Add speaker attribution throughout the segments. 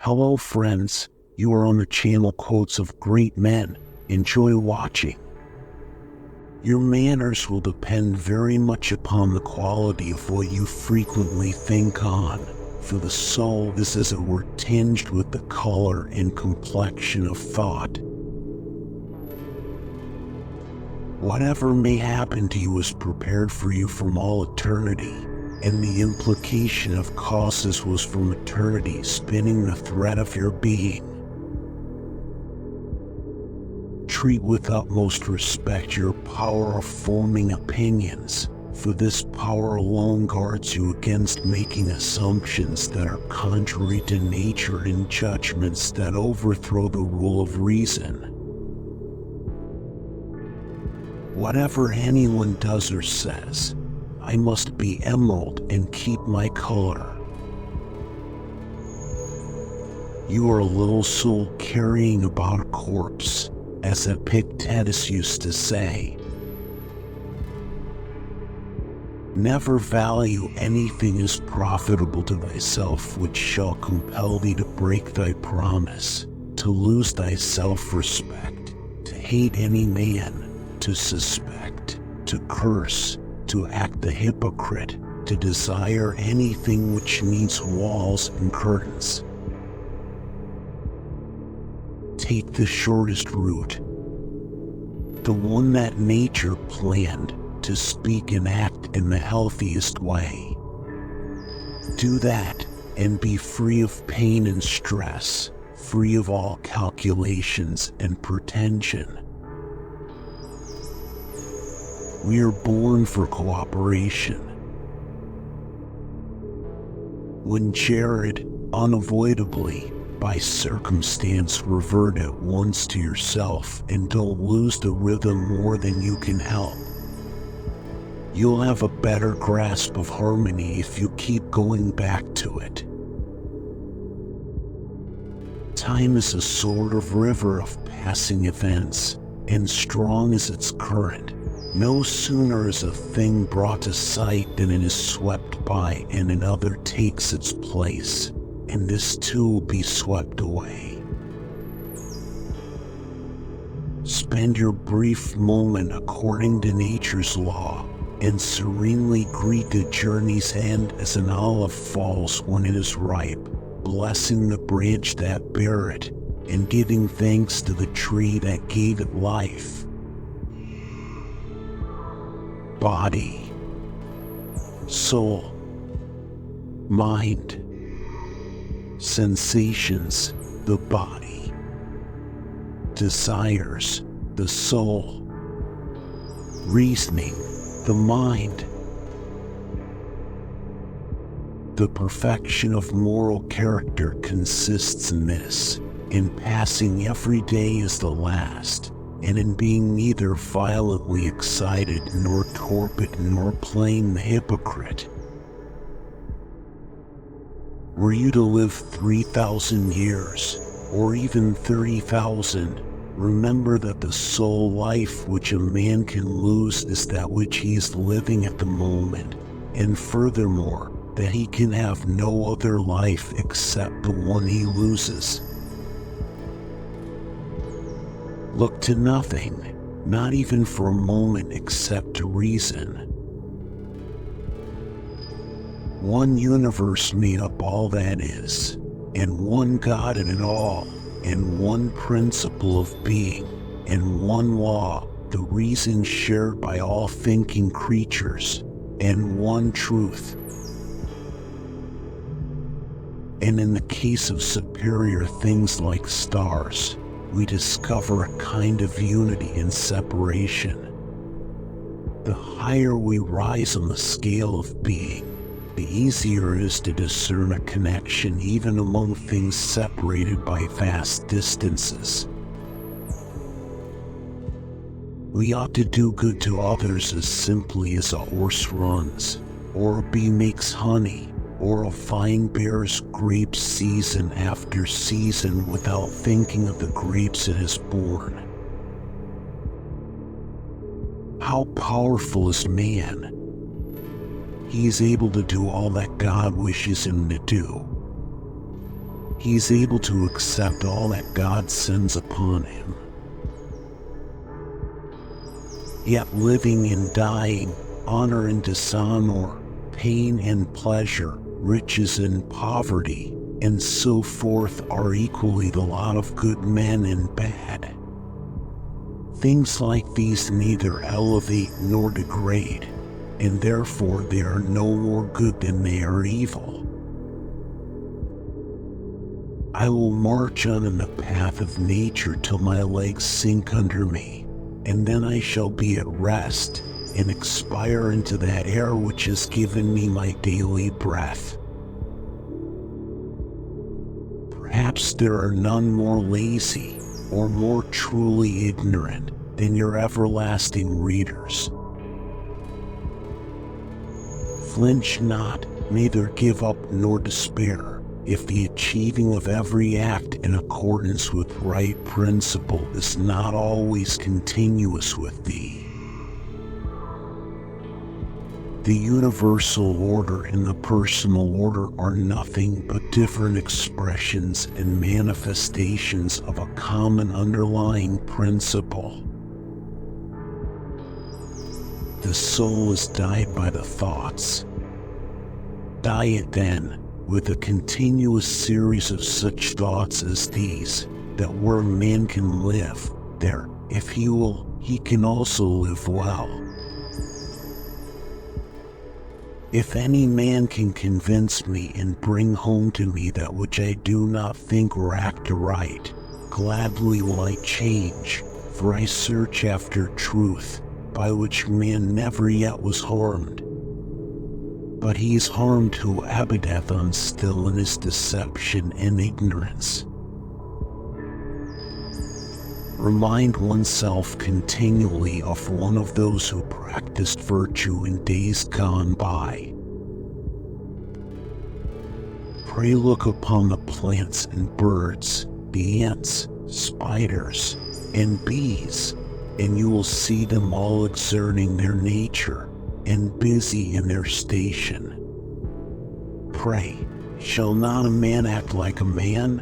Speaker 1: Hello friends, you are on the channel Quotes of Great Men. Enjoy watching. Your manners will depend very much upon the quality of what you frequently think on, for the soul is as it were tinged with the color and complexion of thought. Whatever may happen to you is prepared for you from all eternity, and the implication of causes was from eternity spinning the thread of your being. Treat with utmost respect your power of forming opinions, for this power alone guards you against making assumptions that are contrary to nature and judgments that overthrow the rule of reason. Whatever anyone does or says, I must be emerald and keep my color. You are a little soul carrying about a corpse, as Epictetus used to say. Never value anything as profitable to thyself which shall compel thee to break thy promise, to lose thy self-respect, to hate any man, to suspect, to curse, to act the hypocrite, to desire anything which needs walls and curtains. Take the shortest route, the one that nature planned, to speak and act in the healthiest way. Do that and be free of pain and stress, free of all calculations and pretension. We are born for cooperation. When Jared, unavoidably, by circumstance, revert at once to yourself and don't lose the rhythm more than you can help. You'll have a better grasp of harmony if you keep going back to it. Time is a sort of river of passing events, and strong is its current. No sooner is a thing brought to sight than it is swept by and another takes its place, and this too will be swept away. Spend your brief moment according to nature's law, and serenely greet the journey's end as an olive falls when it is ripe, blessing the branch that bare it, and giving thanks to the tree that gave it life. Body, soul, mind, sensations, the body, desires, the soul, reasoning, the mind. The perfection of moral character consists in this, in passing every day as the last, and in being neither violently excited nor torpid nor playing the hypocrite. Were you to live 3,000 years, or even 30,000, remember that the sole life which a man can lose is that which he is living at the moment, and furthermore, that he can have no other life except the one he loses. Look to nothing, not even for a moment, except to reason. One universe made up all that is, and one God in it all, and one principle of being, and one law, the reason shared by all thinking creatures, and one truth. And in the case of superior things like stars, we discover a kind of unity in separation. The higher we rise on the scale of being, the easier it is to discern a connection even among things separated by vast distances. We ought to do good to others as simply as a horse runs, or a bee makes honey, or a vine bears grapes season after season without thinking of the grapes it has borne. How powerful is man! He is able to do all that God wishes him to do. he's able to accept all that God sends upon him. Yet living and dying, honor and dishonor, pain and pleasure, riches and poverty, and so forth are equally the lot of good men and bad. Things like these neither elevate nor degrade, and therefore they are no more good than they are evil. I will march on in the path of nature till my legs sink under me, and then I shall be at rest, and expire into that air which has given me my daily breath. Perhaps there are none more lazy or more truly ignorant than your everlasting readers. Flinch not, neither give up nor despair, if the achieving of every act in accordance with right principle is not always continuous with thee. The universal order and the personal order are nothing but different expressions and manifestations of a common underlying principle. The soul is dyed by the thoughts. Dye it then with a continuous series of such thoughts as these, that where man can live, there, if he will, he can also live well. If any man can convince me and bring home to me that which I do not think or act aright, gladly will I change, for I search after truth, by which man never yet was harmed. But he is harmed who abideth on still in his deception and ignorance. Remind oneself continually of one of those who practiced virtue in days gone by. Pray look upon the plants and birds, the ants, spiders, and bees, and you will see them all exerting their nature and busy in their station. Pray, shall not a man act like a man?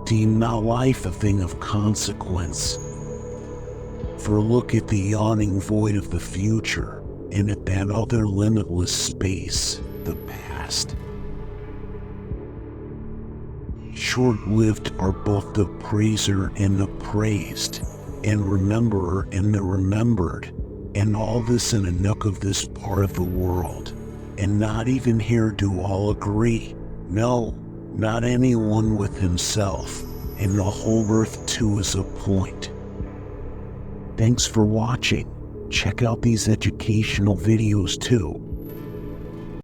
Speaker 1: Deem not life a thing of consequence. For look at the yawning void of the future, and at that other limitless space, the past. Short-lived are both the praiser and the praised, and rememberer and the remembered, and all this in a nook of this part of the world, and not even here do all agree, no, not anyone with himself, and the whole earth too is a point. Thanks for watching. Check out these educational videos too.